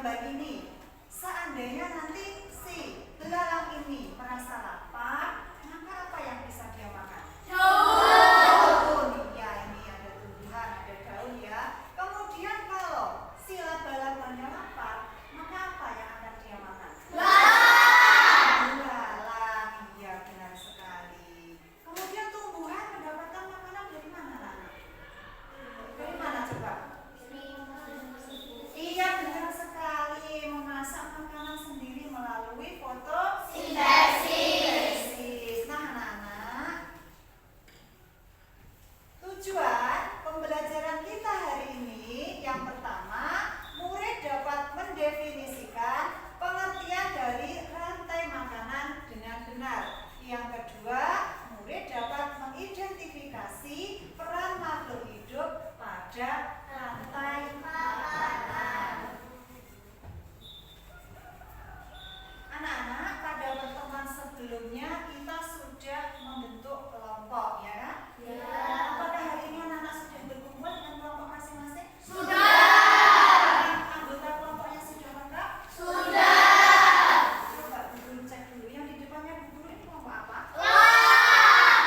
gambar ini. Seandainya nanti si belalang ini merasa lapar, maka apa yang bisa dia makan? Daun. Ya, ini ada tumbuhan, ada daun ya. Kemudian kalau si laba-labanya lapar, maka apa yang akan dia makan? Belalang. Iya, benar sekali. Kemudian tumbuhan mendapatkan makanan dari mana, anak? Dari mana coba? Iya, benar sekali, memasak makanan sendiri melalui fotosintesis. Nah, anak-anak, tujuan pembelajaran kita hari ini yang pertama, murid dapat mendefinisikan pengertian dari rantai makanan dengan benar. Yang kedua, murid dapat mengidentifikasi peran makhluk hidup pada rantai makanan. Anak-anak, pada pertemuan sebelumnya kita sudah membentuk kelompok, ya? Ya. Apakah hari ini anak-anak sudah berkumpul dengan kelompok masing-masing? Sudah. Anggota kelompoknya sudah lengkap? Sudah. Coba Bu Guru cek dulu, yang di depannya Bu Guru ini kelompok apa?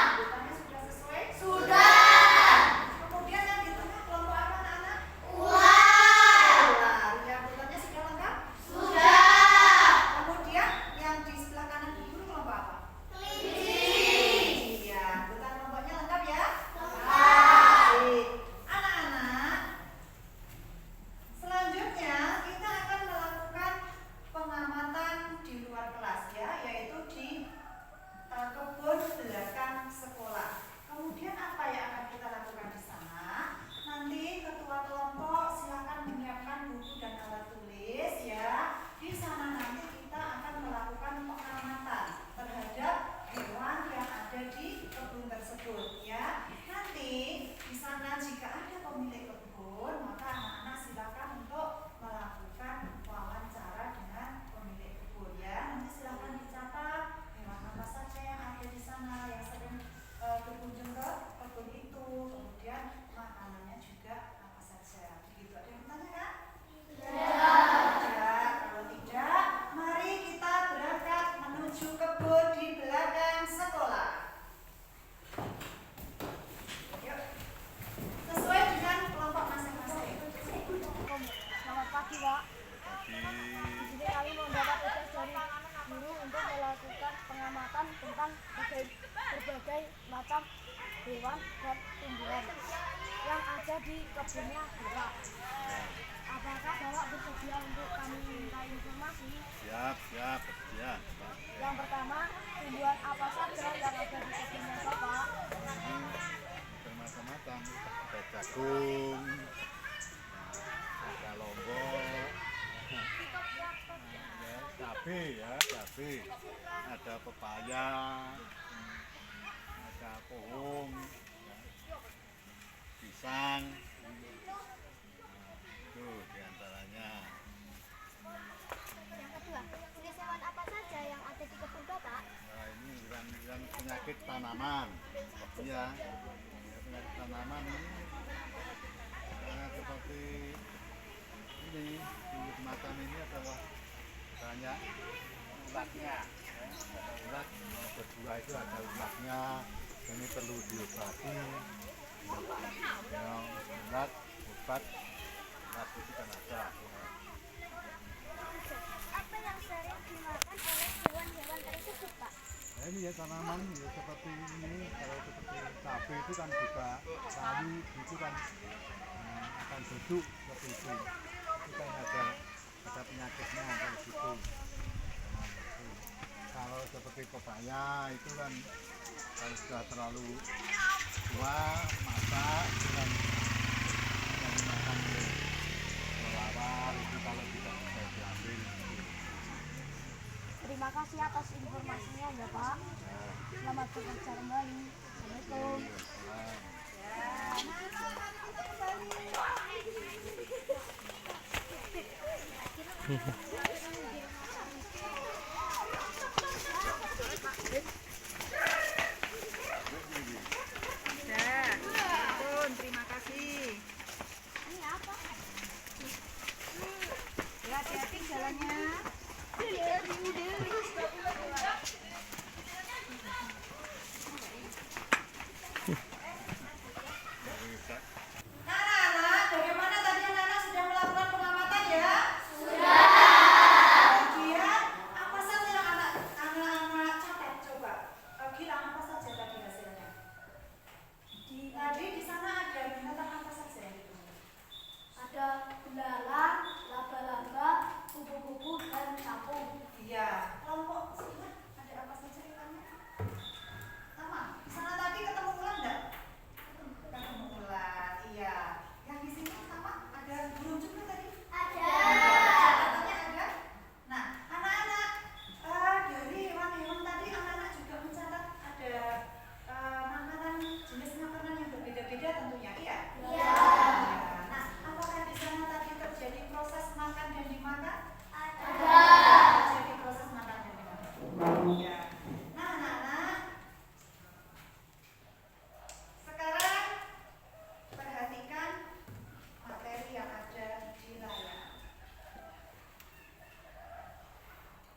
Anggotanya sudah sesuai? Sudah. Kemudian yang di tengah kelompok apa, anak-anak? Ular. Ya, anggotanya sudah lengkap? Sudah. Kemudian yang di sebelah kanan Bu Guru kelompok apa? Kelinci. Iya, anggota kelompoknya lengkap ya? Baik. Anak-anak, selanjutnya kita akan melakukan pengamatan di luar kelas ya, yaitu di kebun belakang sekolah. Kemudian apa yang akan kita lakukan di sana? Nanti ketua kelompok silakan menyiapkan buku dan alat tulis ya. Di sana nanti kita akan melakukan pengamatan terhadap hewan yang ada di kebun tersebut ya. Nanti di sana jika ada pemilik kebun, maka anak-anak silakan untuk melakukan wawancara dengan pemilik kebun ya. Nanti silakan dicatat hewan apa saja yang ada di sana yang sering berkunjung ke kebun itu, kemudian makanannya juga apa saja. Begitu, ada yang bertanya kan? Tidak. Kalau tidak, mari kita berangkat menuju kebun di belakang sekolah. Yuk. Sesuai dengan kelompok masing-masing. Selamat pagi, Pak. Di sini kami mendapat tugas dari guru untuk melakukan pengamatan tentang berbagai macam hewan dan tumbuhan yang ada di kebunnya Bapak. Apakah Bapak bersedia untuk kami minta informasi? Siap, bersedia. Yang pertama, tumbuhan apa saja yang ada di kebunnya Bapak? Ini bermacam-macam, ada jagung, ada lombok, cabai, ada pepaya, ada pohon, pisang, itu diantaranya. Yang kedua, jenis hewan apa saja yang ada di kebun Bapak? Nah, ini penyakit tanaman. Iya, penyakit tanaman ini seperti ini, di macam ini adalah banyak ulatnya. Ulat berdua itu ada ulatnya, ini perlu diobati. Yang ulat, obat, ulat itu kan ada. Apa yang sering dimakan oleh hewan-hewan tersebut, Pak? Nah, ini ya tanaman ya seperti ini, kalau seperti cabai itu kan juga kayu itu kan akan busuk seperti itu. Itu kan ada penyakitnya kayak gitu. Nah, itu. Kalau seperti pepaya itu kan kalau sudah terlalu tua masak itu kan yang dimakan oleh kelelawar itu kalau tidak bisa diambil. Terima kasih atas informasinya ya Pak. Selamat bekerja kembali. Assalamualaikum. Terima kasih. Ini apa? Hati-hati jalannya. Nah, anak-anak, bagaimana tadi anak-anak sudah melakukan pengamatan ya? Kemudian apa saja yang anak-anak catat coba? Gilang apa saja tadi hasilnya? Tadi di sana ada binatang apa saja yang ditemui? Ada belalang, laba-laba, kupu-kupu, dan capung. Iya. Kelompok sebelah ada apa saja ikannya? Sama. Di sana tadi ketemu ular enggak? Ketemu ular. Iya. Yang di sini sama? Ada burung juga tadi? Ada. Catatannya ada. Nah, anak-anak dari hewan-hewan tadi anak-anak juga mencatat ada makanan jenis makanan yang berbeda-beda tentunya, iya? Iya. Nah, apakah di sana tadi terjadi proses makan dan dimakan? Ada. Terjadi proses makan dan dimakan. Iya. Nah, anak-anak, sekarang perhatikan materi yang ada di layar.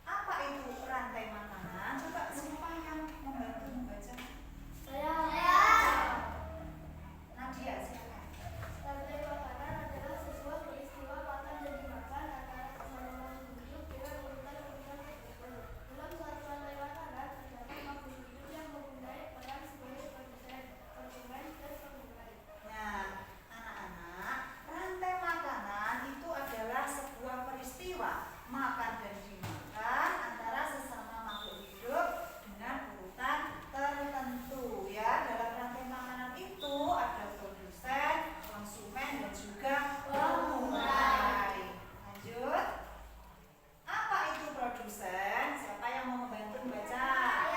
Apa itu rantai makanan? Coba siapa yang membantu membaca? Saya. Nadia, silakan. Rantai makanan adalah sebuah peristiwa makan dan dimakan antara sesama makhluk hidup dengan urutan-urutan tertentu. Dalam suatu rantai makanan terdapat makhluk hidup yang mempunyai peran sebagai produsen, konsumen, dan penggunaan. Nah, anak-anak, rantai makanan itu adalah sebuah peristiwa makan dan dimakan antara sesama makhluk hidup dengan urutan tertentu ya. Dalam rantai makanan itu ada produsen, konsumen, dan juga penggunai. Lanjut. Apa itu produsen? Siapa yang mau membantu membaca?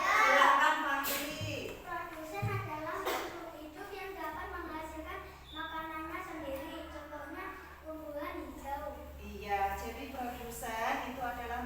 Silakan Fahri. Produsen adalah makhluk hidup yang dapat menghasilkan makanannya sendiri. Contohnya tumbuhan hijau. Iya, jadi produsen itu adalah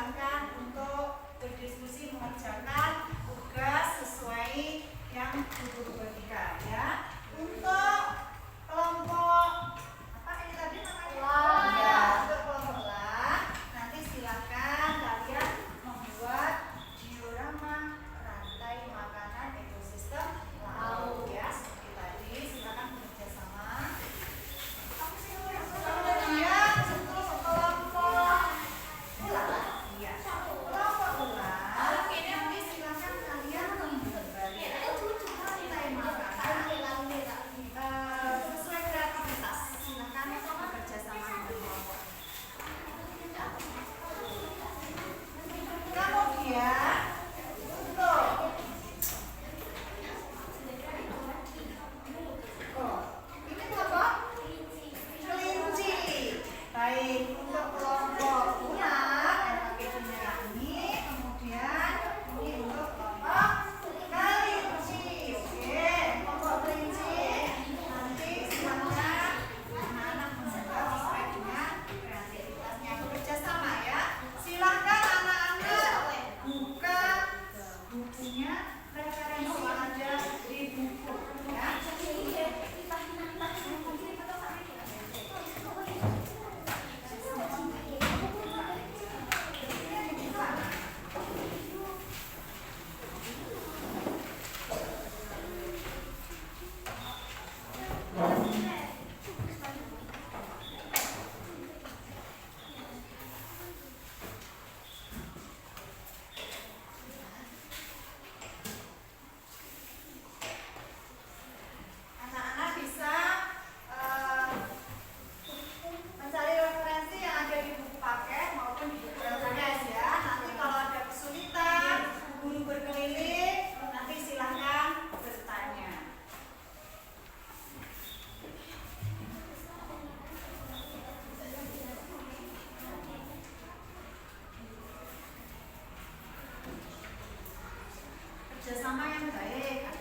dipersilahkan untuk berdiskusi mengerjakan tugas sesuai yang guru bagikan ya. Untuk kelompok apa ini tadi namanya? Ya, untuk kelompok lah. Nanti silakan kalian membuat diorama rantai makanan ekosistem laut ya seperti tadi. Silakan bekerja sama. Kemudian untuk kelompok ular, iya. Kelompok ular, nanti silakan kalian membuat rantai makanan sesuai kreativitas. Silakan bekerja sama dengan kelompok. Kemudian untuk ini apa? Kelinci. Baik, untuk kelompok ular yang pakai punya ini, kemudian ini untuk kelompok kelinci. Oke, kelompok kelinci nanti silakan anak-anak membuat sesuai dengan kreativitasnya. Bekerja sama ya. Silakan anak-anak buka bukunya, referensi ada di buku ya. Anak-anak bisa mencari referensi yang ada di buku paket maupun di buku LKS ya. Nanti kalau ada kesulitan, guru berkeliling, nanti silahkan bertanya. Kerjasama yang baik.